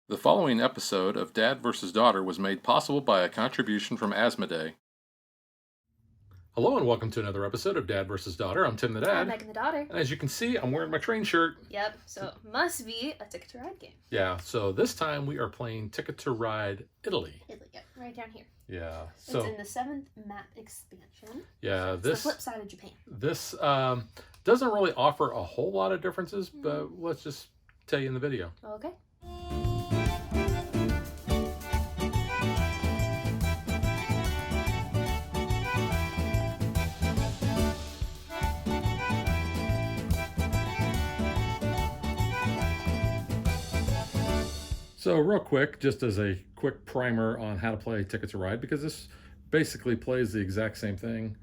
The following episode of Dad vs. Daughter was made possible by a contribution from Asmodee. Hello and welcome to another episode of Dad vs. Daughter. I'm Tim the I'm Dad. Megan the daughter. And as you can see, I'm wearing my train shirt. Yep, so it must be a Ticket to Ride game. Yeah, so this time we are playing Ticket to Ride Italy. Italy, yep, right down here. Yeah, So it's in the 7th map expansion. Yeah, so it's the flip side of Japan. This doesn't really offer a whole lot of differences, but let's just tell you in the video. Okay. So real quick, just as a quick primer on how to play Ticket to Ride, because this basically plays the exact same thing,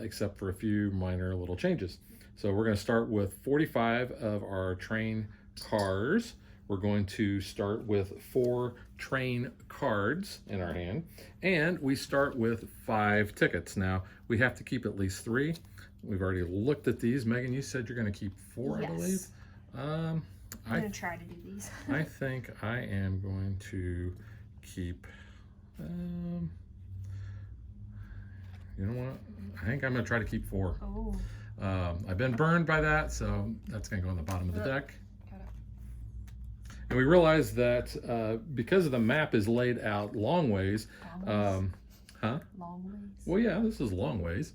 except for a few minor little changes. So we're going to start with 45 of our train cars. We're going to start with 4 train cards in our hand, and we start with 5 tickets. Now, we have to keep at least 3. We've already looked at these. Megan, you said you're going to keep 4, Yes. I believe. I'm going to try to do these. I think I am going to keep, you know what? I think I'm going to try to keep 4. Oh. I've been burned by that, so that's going to go on the bottom of the deck. Got it. And we realize that because the map is laid out long ways, Long ways. well, yeah, this is long ways.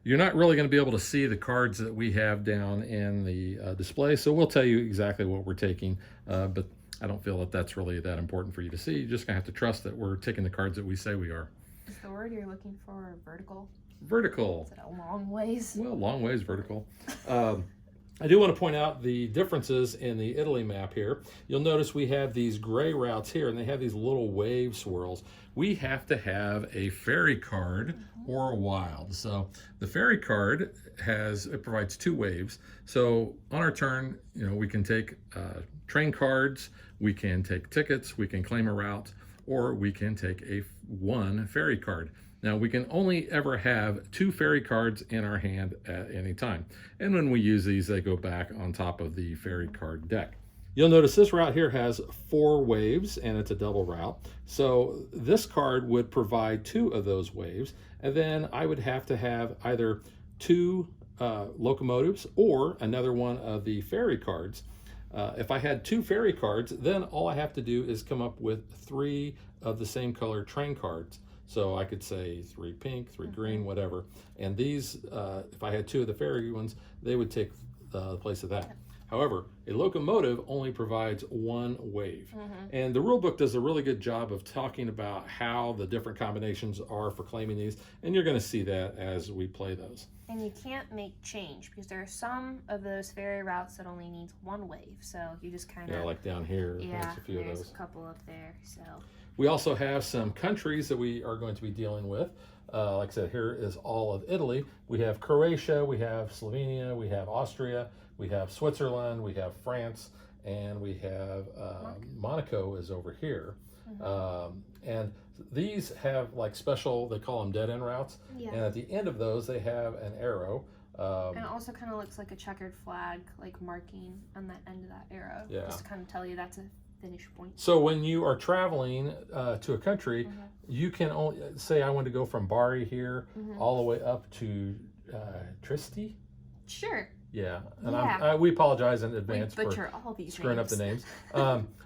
You're not really going to be able to see the cards that we have down in the display, so we'll tell you exactly what we're taking, but I don't feel that that's really that important for you to see. You're just going to have to trust that we're taking the cards that we say we are. Is the word you're looking for vertical? Vertical. Is it a long ways? Well, long ways vertical. I do want to point out the differences in the Italy map here. You'll notice we have these gray routes here, and they have these little wave swirls. We have to have a ferry card or a wild. So the ferry card it provides 2 waves. So on our turn, we can take train cards, we can take tickets, we can claim a route, or we can take one ferry card. Now, we can only ever have 2 ferry cards in our hand at any time. And when we use these, they go back on top of the ferry card deck. You'll notice this route here has 4 waves, and it's a double route. So this card would provide 2 of those waves, and then I would have to have either 2 locomotives or another one of the ferry cards. If I had 2 ferry cards, then all I have to do is come up with 3 of the same color train cards. So I could say 3 pink, 3 green, whatever. And these, if I had 2 of the ferry ones, they would take the place of that. However, a locomotive only provides 1 wave. And the rule book does a really good job of talking about how the different combinations are for claiming these. And you're going to see that as we play those. And you can't make change because there are some of those ferry routes that only needs 1 wave. So you just kind of... Yeah, like down here, yeah, there's a few of those. There's a couple up there, so... We also have some countries that we are going to be dealing with. Like I said, here is all of Italy. We have Croatia, we have Slovenia, we have Austria, we have Switzerland, we have France, and we have Monaco is over here. And these have like special, they call them dead end routes. Yeah. And at the end of those, they have an arrow. And it also kind of looks like a checkered flag, like marking on that end of that arrow. Yeah. Just to kind of tell you that's a finish point. So when you are traveling to a country, you can only say I want to go from Bari here all the way up to Trieste. Sure. Yeah, and we apologize in advance for screwing up the names.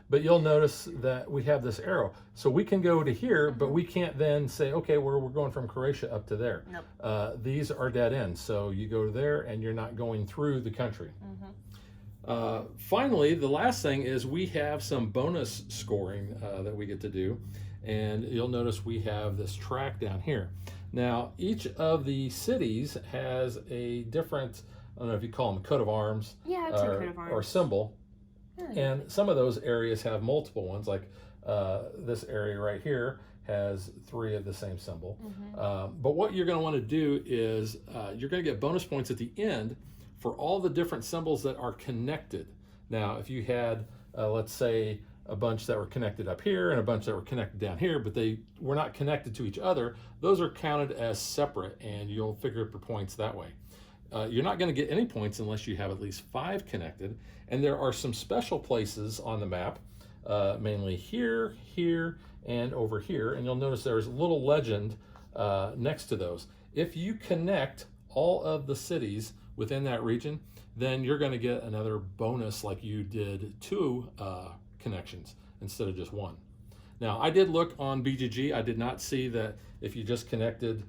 But you'll notice that we have this arrow, so we can go to here, but we can't then say, okay, we're going from Croatia up to there. Nope. These are dead ends, so you go to there, and you're not going through the country. Finally, the last thing is we have some bonus scoring that we get to do, and you'll notice we have this track down here. Now, each of the cities has a different, I don't know if you call them a coat of arms, or symbol, and some of those areas have multiple ones, like this area right here has 3 of the same symbol. But what you're going to want to do is you're going to get bonus points at the end for all the different symbols that are connected. Now, if you had, let's say, a bunch that were connected up here and a bunch that were connected down here, but they were not connected to each other, those are counted as separate, and you'll figure up your points that way. You're not going to get any points unless you have at least 5 connected, and there are some special places on the map mainly here, here, and over here. And you'll notice there's a little legend next to those. If you connect all of the cities within that region, then you're going to get another bonus like you did 2 connections instead of just 1. Now, I did look on BGG. I did not see that if you just connected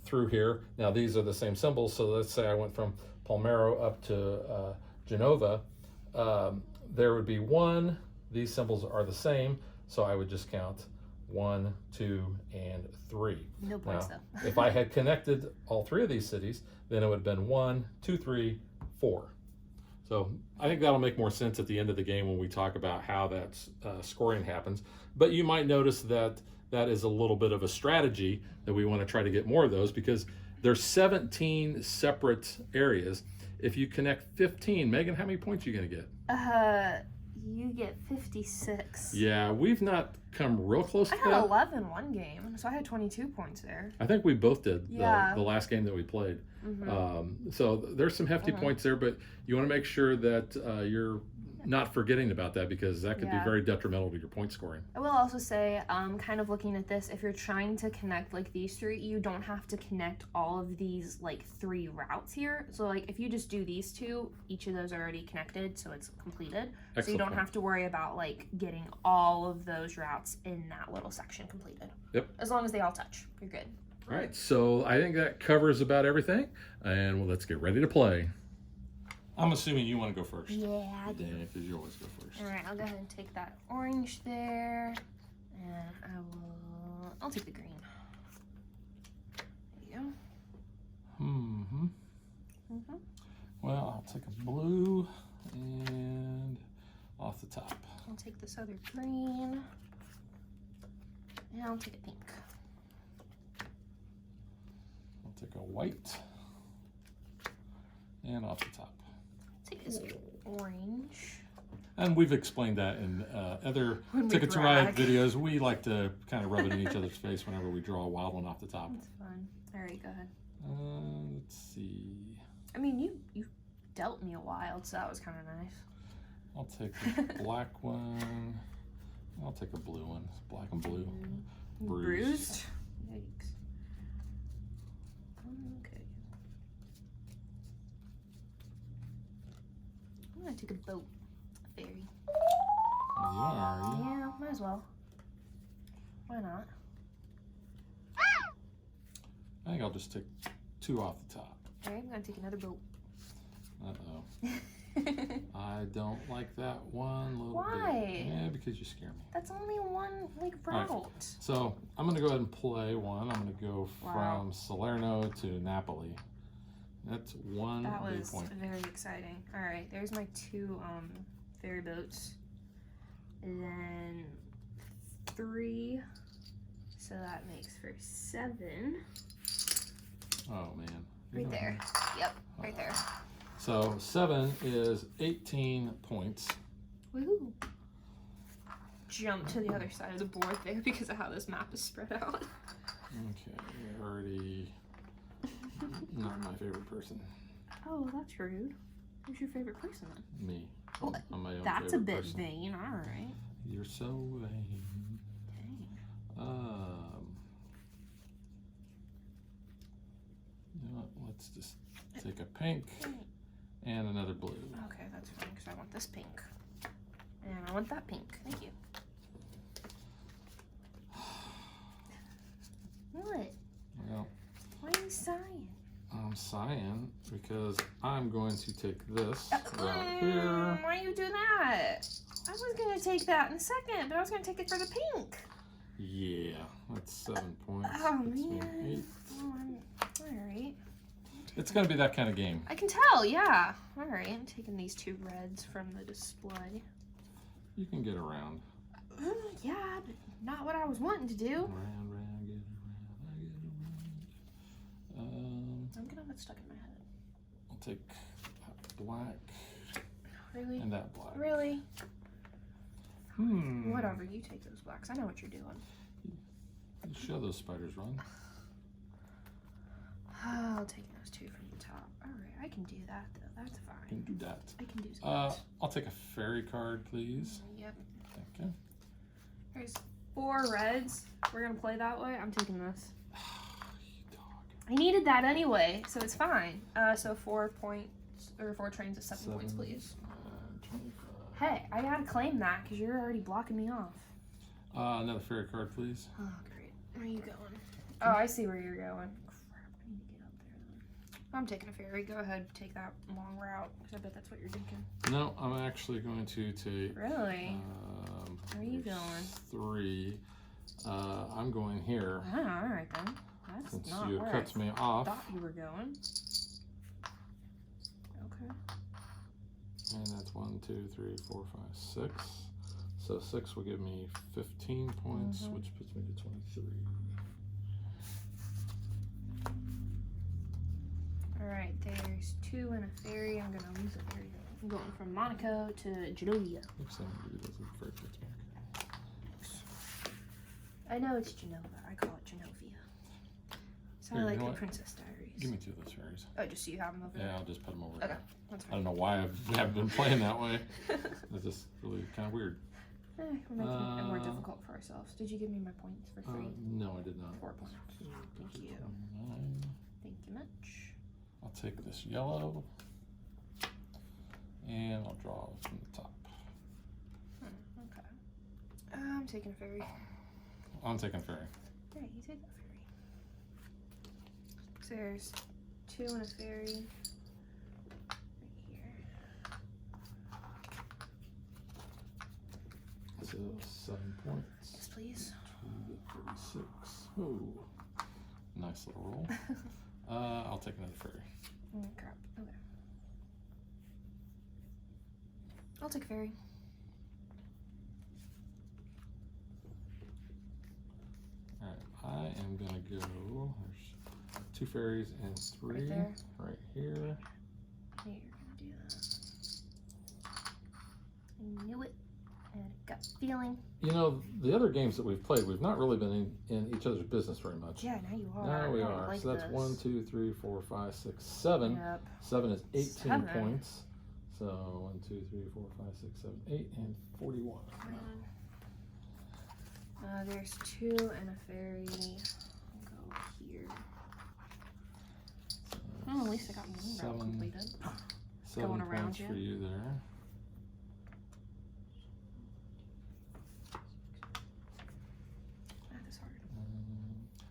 through here. Now, these are the same symbols. So let's say I went from Palmero up to Genova. There would be 1. These symbols are the same. So I would just count 1, 2, and 3. No points, now, though. if I had connected all 3 of these cities, then it would have been 1, 2, 3, 4. So I think that'll make more sense at the end of the game when we talk about how that scoring happens. But you might notice that that is a little bit of a strategy that we want to try to get more of those, because there's 17 separate areas. If you connect 15, Megan, how many points are you going to get? You get 56. Yeah, we've not come real close to I had that. 11 one game, so I had 22 points there. I think we both did Yeah. the last game that we played. Mm-hmm. So there's some hefty points there, but you want to make sure that you're not forgetting about that, because that could be very detrimental to your point scoring. I will also say, kind of looking at this, if you're trying to connect like these 3, you don't have to connect all of these like 3 routes here. So like if you just do these 2, each of those are already connected, so it's completed. Excellent so you don't point. have to worry about like getting all of those routes in that little section completed. Yep. As long as they all touch, you're good. All right, so I think that covers about everything, and well, let's get ready to play. I'm assuming you want to go first. Yeah, I do. Yeah, because you always go first. All right, I'll go ahead and take that orange there, and I'll take the green. There you go. Mm-hmm. Well, I'll take a blue and off the top. I'll take this other green, and I'll take a pink. I'll take a white and off the top. Take this orange. And we've explained that in other When we Ticket to Ride brag. videos. We like to kind of rub it in each other's face whenever we draw a wild one off the top. That's fun. All right, go ahead. Let's see. I mean, you dealt me a wild, so that was kind of nice. I'll take the black one. I'll take a blue one. It's black and blue. Bruised? Yikes. Okay. I'm gonna take a boat. A ferry. You are. Yeah, might as well. Why not? I think I'll just take 2 off the top. All right, I'm gonna take another boat. Uh-oh. I don't like that one little Why? bit. Yeah, because you scare me. That's only one like All route. right. So I'm going to go ahead and play one. I'm going to go from Salerno to Napoli. That's 1 That big was point. very exciting. All right, there's my 2 ferry boats, and then 3. So that makes for 7. Oh man. Right there. Yep, right there. So 7 is 18 points. Woohoo! Jump to the other side of the board there because of how this map is spread out. Okay, you're already not my favorite person. Oh, that's rude. Who's your favorite person then? Me. Oh, I'm my own that's a favorite bit person. vain. All right. You're so vain. Dang. You know what? Let's just take a pink and another blue. Okay, that's fine because I want this pink. And I want that pink. Thank you. What? Well, Why are you sighing? I'm sighing because I'm going to take this right here. Why you do that? I was going to take that in a second, but I was going to take it for the pink. Yeah, that's 7 points. Oh, Puts me man. 8. All right. It's going to be that kind of game. I can tell, yeah. All right, I'm taking these 2 reds from the display. You can get around. Yeah, but not what I was wanting to do. Round, round, get around. I'm gonna get stuck in my head. I'll take that black Really? and that black. Really? Hmm. Whatever, you take those blacks. I know what you're doing. Show those spiders run. I'll take those 2 from the top. Alright, I can do that though. That's fine. You can do that. I can do that. I'll take a fairy card, please. Yep. Thank you. There's 4 reds. We're gonna play that way. I'm taking this. You dog. I needed that anyway, so it's fine. So 4 points, or 4 trains of 7 points, please. 25. Hey, I gotta claim that because you're already blocking me off. Another fairy card, please. Oh, great. Where are you going? Oh, I see where you're going. Crap, I need to get up there then. I'm taking a ferry. Go ahead, take that long route because I bet that's what you're thinking. No, I'm actually going to take. Really? Where are you here's going? 3. I'm going here. Oh, all right then. That's Since not you where cuts I me off. thought you were going. Okay. And that's 1, 2, 3, 4, 5, 6. So 6 will give me 15 points, which puts me to 23. All right, there's 2 and a ferry. I'm gonna lose a ferry. I'm going from Monaco to Genovia. Looks like maybe it doesn't very fix back. I know it's Genova. I call it Genovia. So I Here, like you know the what? Princess Diaries. Give me 2 of those fairies. Oh, just so you have them over Yeah, there? I'll just put them over Okay, there. that's I fine. don't know why I've been playing that way. It's just really kind of weird. We're making it more difficult for ourselves. Did you give me my points for 3? No, I did not. 4 points. Thank you. 29. Thank you much. I'll take this yellow. And I'll draw from the top. Okay. I'm taking a ferry. I'm taking fairy. Yeah, you take that ferry. So there's 2 and a ferry. Right here. So 7 points. Yes, please. 2 to 36. Ooh. Nice little roll. I'll take another fairy. Oh, crap. Okay. I'll take a ferry. Alright, I am gonna go. There's 2 fairies and 3 Right there. right here. I knew you were gonna do that. I knew it. I had a gut feeling. You know, the other games that we've played, we've not really been in each other's business very much. Yeah, now you are. Now we I don't are. like So that's this. 1, 2, 3, 4, 5, 6, 7. Yep. 7 is 18 7. points. So 1, 2, 3, 4, 5, 6, 7, 8, and 41. There's 2 and a ferry. I'll go here. Oh, at least I got one route completed. 7 Going around points you. for you there. That is hard.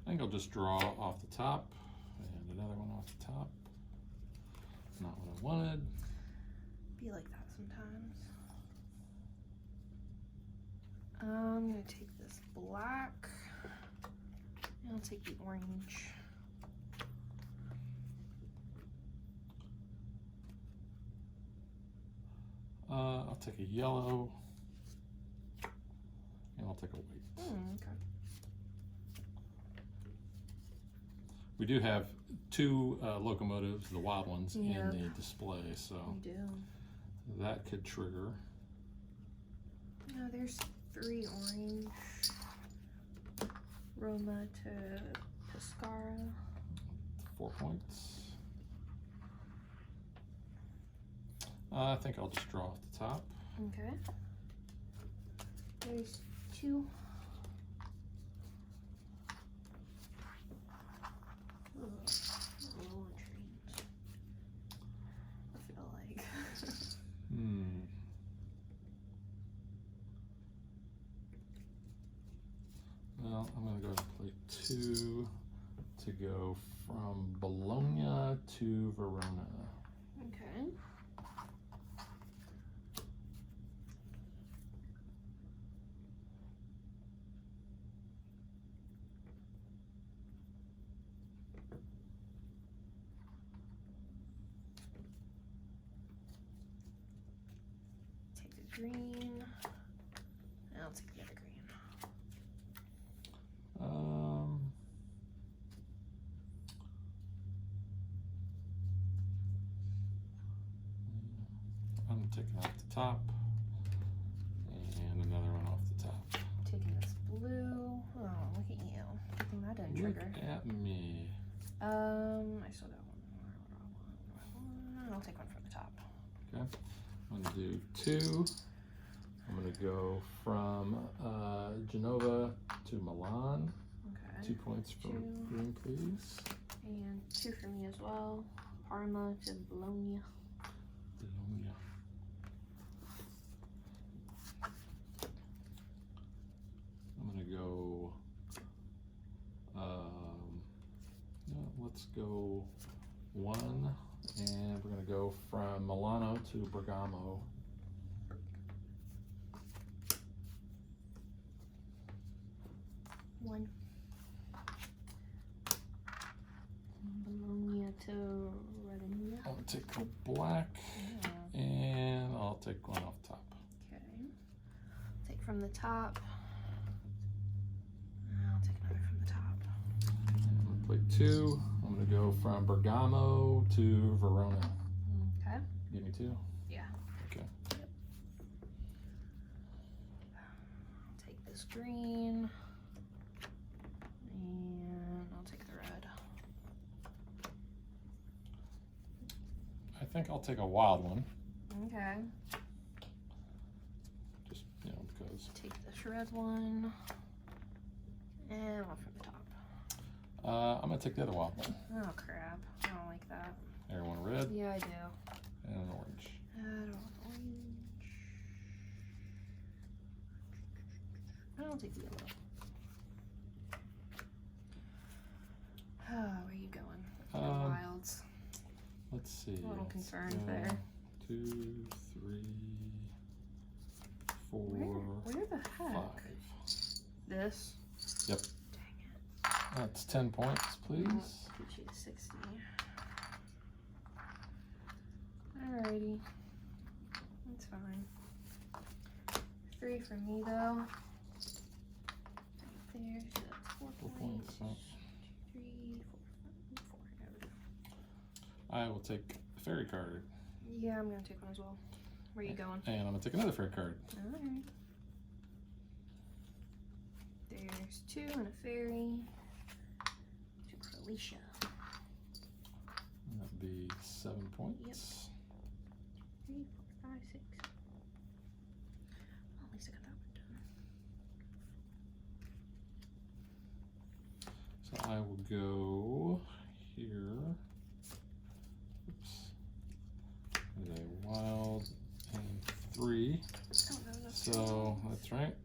I think I'll just draw off the top and another one off the top. Not what I wanted. Be like that sometimes. I'm gonna take this black. And I'll take the orange. I'll take a yellow. And I'll take a white. Okay. We do have 2 locomotives, the wild ones, Yep. in the display, so We do. that could trigger. No, there's 3 orange. Roma to Pescara. 4 points. I think I'll just draw off the top. Okay. There's 2. Ooh, little treat. I feel like. Well, I'm going to go ahead and play 2 to go from Bologna to Verona. Okay. Take the green. I'll take the other green. I'm taking off the top and another one off the top. Taking this blue. Oh, look at you. Good thing that didn't Look trigger. at me. I still got one more. I'll take one from the top. Okay. I'm going to do 2. I'm going to go from Genova to Milan. Okay. 2 points for green, please. And 2 for me as well. Parma to Bologna. Bologna. I'm going to go, no, let's go 1, and we're going to go from Milano to Bergamo. One. Bologna to Redania. I'll take the black, and I'll take one off top. Okay. Take from the top. I'll take another from the top. I'm going to play 2. I'm going to go from Bergamo to Verona. Okay. Give me 2? Yeah. Okay. Yep. I'll take this green. And I'll take the red. I think I'll take a wild one. Okay. Just, you know, because. Take this red one. And one from the top. I'm going to take the other wild one. Oh, crap. I don't like that. Everyone red Yeah, I do. and an orange. I don't want orange. I'll take the yellow. Where are you going? The wilds. Let's see. A little Let's concerned go there. 2, 3, 4, Where the heck? 5. This? Yep. Dang it. That's 10 points, please. I'll get you 60. Alrighty. That's fine. 3 for me, though. Right there. So that's 4 points. 4 points. 2, 3, 4. There we go. I will take the fairy card. Yeah, I'm gonna take one as well. Where are you going? And I'm going to take another fairy card. Alright. There's 2 and a fairy. To Croatia. And that'd be 7 points. 3, 4, 5, 6. Well, at least I got that one done. So I will go here. Oops. There's a wild and 3. Oh, no, that's So that's right.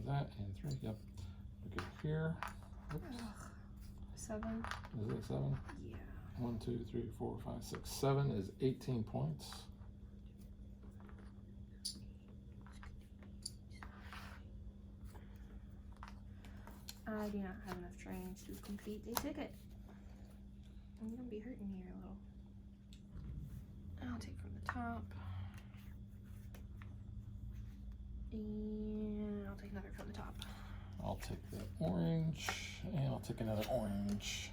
That and 3. Yep. Okay, here. Oops. 7. Is it 7? Yeah. 1, 2, 3, 4, 5, 6, 7 is 18 points. I do not have enough trains to complete a ticket. I'm gonna be hurting here a little. I'll take from the top. And I'll take another from the top. I'll take the orange, and I'll take another orange.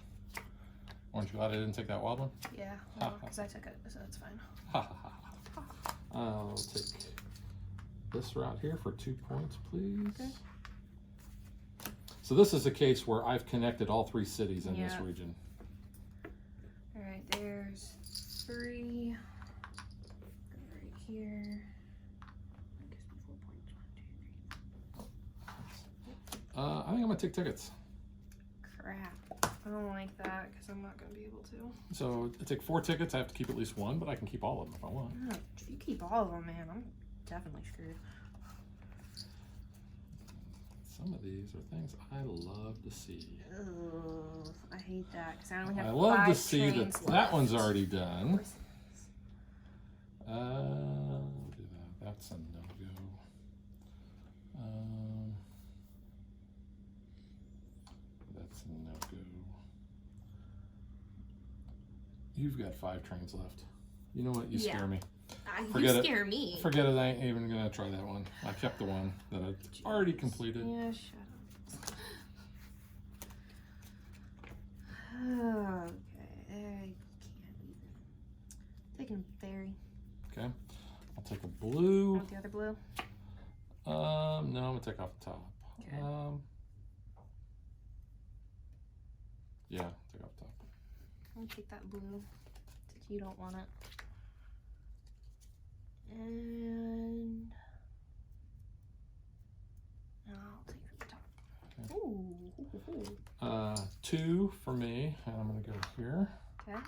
Orange, glad I didn't take that wild one? Yeah, well, because I took it, so that's fine. I'll take this route here for 2 points, please. Okay. So this is a case where I've connected all 3 cities in this Yeah. region. Alright, there's 3. Go right here. That gives me 4 points. 1, 2, 3. I think I'm going to take tickets. Crap. I don't like that because I'm not going to be able to. So I take 4 tickets. I have to keep at least 1, but I can keep all of them if I want. Oh, if you keep all of them, man, I'm definitely screwed. Some of these are things I love to see. Ugh, I hate that because I only have I love 5 to see that trains that left. one's already done. Horses. We'll do that. That's a no-go. That's a no-go. You've got 5 trains left. You know what? You Yeah. scare me. You scare me. Forget it. I ain't even gonna try that one. I kept the one that I'd already completed. Yeah, shut up. Okay, I can't even. Taking fairy. Okay. I'll take a blue. Want the other blue? No, I'm gonna take off the top. Okay. Yeah, take off the top. gonna take that blue since you don't want it. And I'll take the top. Okay. 2 for me, and I'm gonna go here. Okay.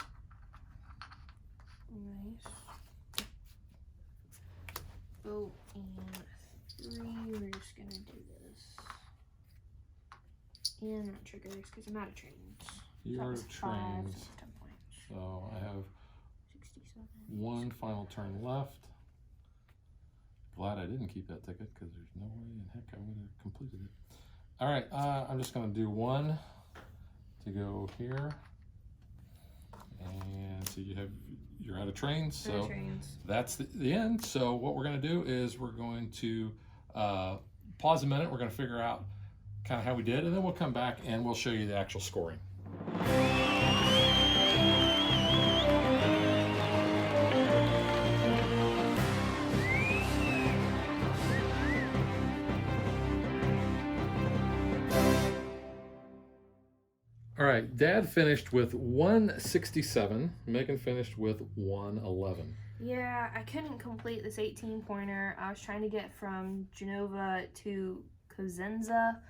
Nice. Oh, and 3. We're just gonna do this. And that triggers because I'm out of trains. You're out of trains. 10 points. So I have 67. 1 final turn left. Glad I didn't keep that ticket because there's no way in heck I would have completed it. All right, I'm just going to do 1 to go here. And so you're out of trains. So that's the end. So what we're going to do is we're going to pause a minute. We're going to figure out kind of how we did, and then we'll come back and we'll show you the actual scoring. All right, Dad finished with 167. Megan finished with 111. Yeah, I couldn't complete this 18-pointer. I was trying to get from Genova to Cosenza,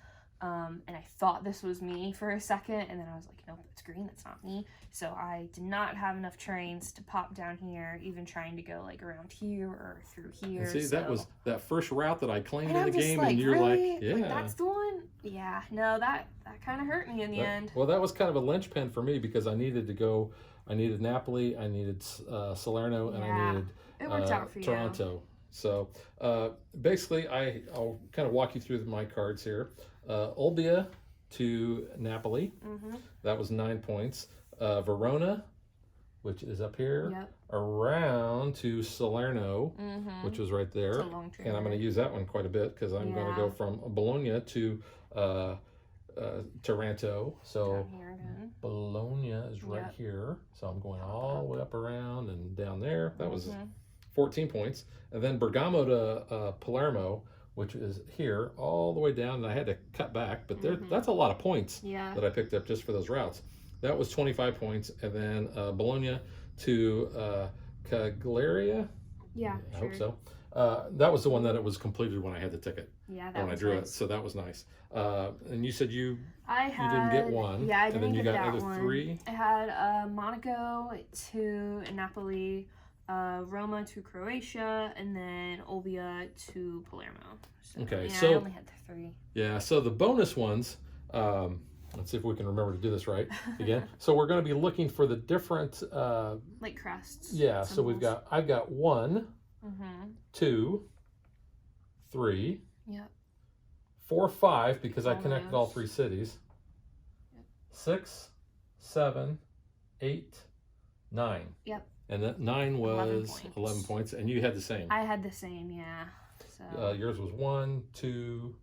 and I thought this was me for a second, and then I was like, nope, it's green, that's not me. So I did not have enough trains to pop down here, even trying to go like around here or through here. And see, so. that was that first route that I claimed and in the game, like, and you're really? like, yeah. Like, that's the one? Yeah, no, that kind of hurt me in the end. Well, that was kind of a linchpin for me because I needed Napoli, I needed Salerno, and I needed it worked out for Toronto. You. So basically, I'll kind of walk you through my cards here. Olbia to Napoli, that was 9 points. Verona, which is up here, around to Salerno, which was right there. And I'm going to use that one quite a bit because I'm going to go from Bologna to Taranto. So Bologna is right here. So I'm going all the way up around and down there. That was 14 points. And then Bergamo to Palermo, which is here all the way down. And I had to cut back, but that's a lot of points that I picked up just for those routes. That was 25 points. And then Bologna to Cagliari. Yeah, I hope so. That was the one that it was completed when I had the ticket. Yeah, that when was I drew nice. it, so that was nice. And you said you didn't get 1. Yeah, I didn't and then you get got that other one. 3. I had Monaco to Napoli, Roma to Croatia, and then Olbia to Palermo. So, Okay, yeah, so I only had the 3. Yeah, so the bonus ones. Let's see if we can remember to do this right again. So we're going to be looking for the different like crests. Yeah, symbols. so I've got 1, 2, 3, 4, 5 because I connected all 3 cities. 6, 7, 8, 9. Yep. And that 9 was 11 points, and you had the same. I had the same, yeah. So yours was 1, 2.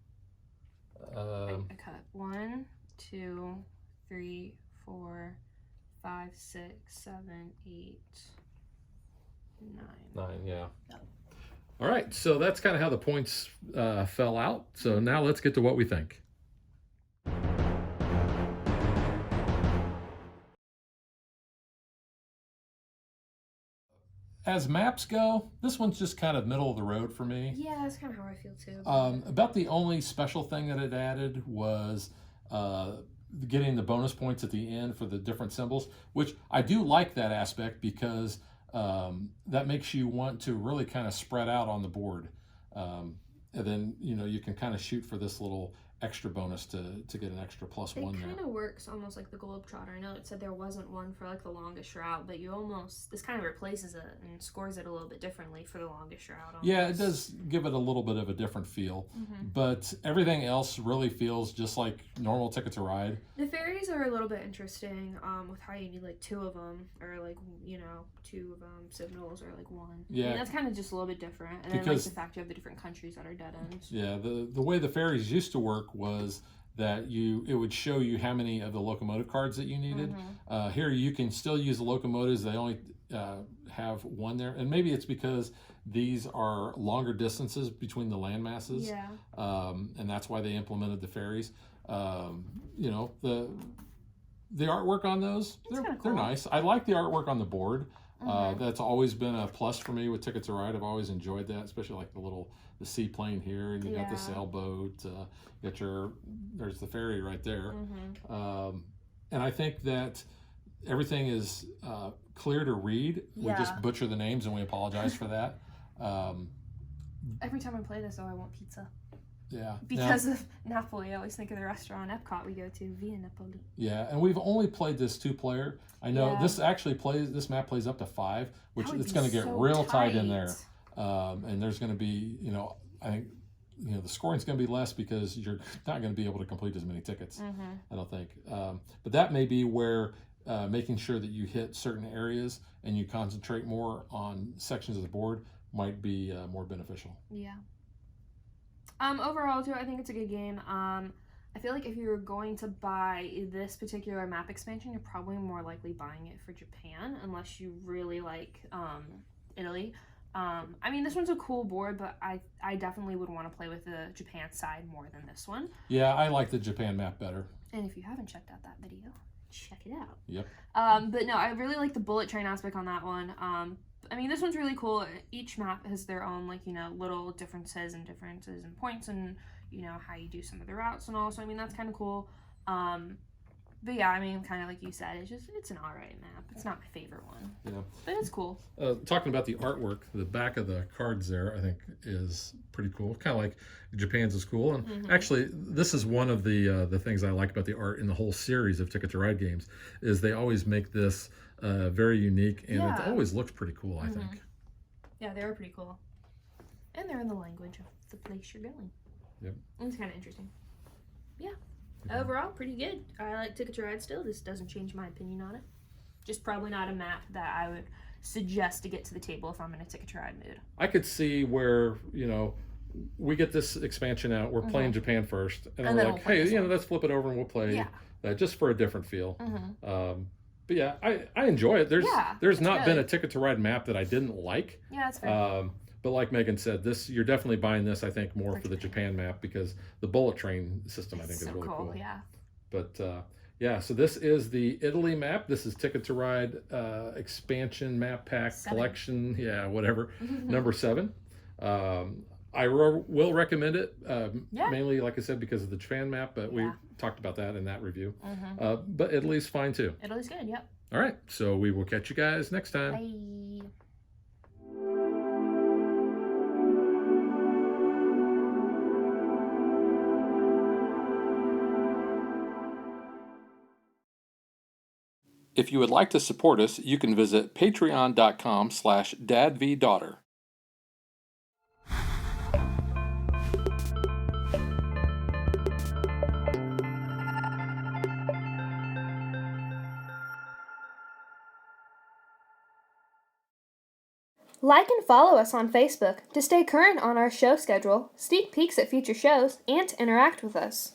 I cut 1, 2, 3, 4, 5, 6, 7, 8, 9. 9, yeah. Yep. All right, so that's kind of how the points fell out. So now let's get to what we think. As maps go, this one's just kind of middle of the road for me. Yeah, that's kind of how I feel too. About the only special thing that it added was getting the bonus points at the end for the different symbols, which I do like that aspect because that makes you want to really kind of spread out on the board. And then, you can kind of shoot for this little extra bonus to get an extra +1 there. It kind of works almost like the Globetrotter. I know it said there wasn't one for like the longest route, but this kind of replaces it and scores it a little bit differently for the longest route. Almost. Yeah, it does give it a little bit of a different feel, but everything else really feels just like normal Ticket to Ride. The ferries are a little bit interesting with how you need like 2 of them, or like 2 of them signals, or like 1. Yeah, that's kind of just a little bit different. And then like the fact you have the different countries that are dead ends. Yeah, the way the ferries used to work was that it would show you how many of the locomotive cards that you needed. Here you can still use the locomotives. They only have 1 there, and maybe it's because these are longer distances between the land masses. And that's why they implemented the ferries. The artwork on those, It's kinda they're cool. nice. I like the artwork on the board. That's always been a plus for me with Ticket to Ride. I've always enjoyed that, especially like the seaplane here, and you got the Yeah. sailboat. You got there's the ferry right there. Mm-hmm. And I think that everything is clear to read. We Yeah. just butcher the names, and we apologize for that. Every time I play this, though, I want pizza. Yeah. Because of Napoli, I always think of the restaurant Epcot we go to, Via Napoli. Yeah, and we've only played this 2-player. I know Yeah. this map plays up to 5, which That would it's be going to get so real tight in there. tight. And there's going to be, I think, the scoring's going to be less because you're not going to be able to complete as many tickets. I don't think. But that may be where making sure that you hit certain areas and you concentrate more on sections of the board might be more beneficial. Yeah. Overall, too, I think it's a good game. I feel like if you were going to buy this particular map expansion, you're probably more likely buying it for Japan, unless you really like Italy. I mean, this one's a cool board, but I definitely would want to play with the Japan side more than this one. Yeah, I like the Japan map better. And if you haven't checked out that video, check it out. Yep. But no, I really like the bullet train aspect on that one. I mean, this one's really cool. Each map has their own, little differences and points and, how you do some of the routes and all. So, I mean, that's kind of cool. But yeah, I mean, kind of like you said, it's an alright map. It's not my favorite one. Yeah. But it's cool. Talking about the artwork, the back of the cards there, I think, is pretty cool. Kind of like Japan's is cool. And actually, this is one of the things I like about the art in the whole series of Ticket to Ride games, is they always make this very unique, and it always looks pretty cool, I think. Yeah, they were pretty cool. And they're in the language of the place you're going. Yep. It's kind of interesting. Yeah. Overall, pretty good. I like Ticket to Ride still. This doesn't change my opinion on it. Just probably not a map that I would suggest to get to the table if I'm in a Ticket to Ride mood. I could see where, we get this expansion out, we're playing Japan first, and we're like, hey, let's flip it over and we'll play that just for a different feel. But yeah, I enjoy it. There's not been a Ticket to Ride map that I didn't like. Yeah, that's fair. But like Megan said, you're definitely buying this, I think, more for the Japan map, because the bullet train system, I think, is really cool. Yeah. But yeah, so this is the Italy map. This is Ticket to Ride expansion map pack 7. collection. Yeah, whatever. Number 7. I will recommend it, mainly, like I said, because of the Japan map, but we talked about that in that review. But Italy's fine too. Italy's good, yep. All right, so we will catch you guys next time. Bye. If you would like to support us, you can visit patreon.com/dadvdaughter. Like and follow us on Facebook to stay current on our show schedule, sneak peeks at future shows, and to interact with us.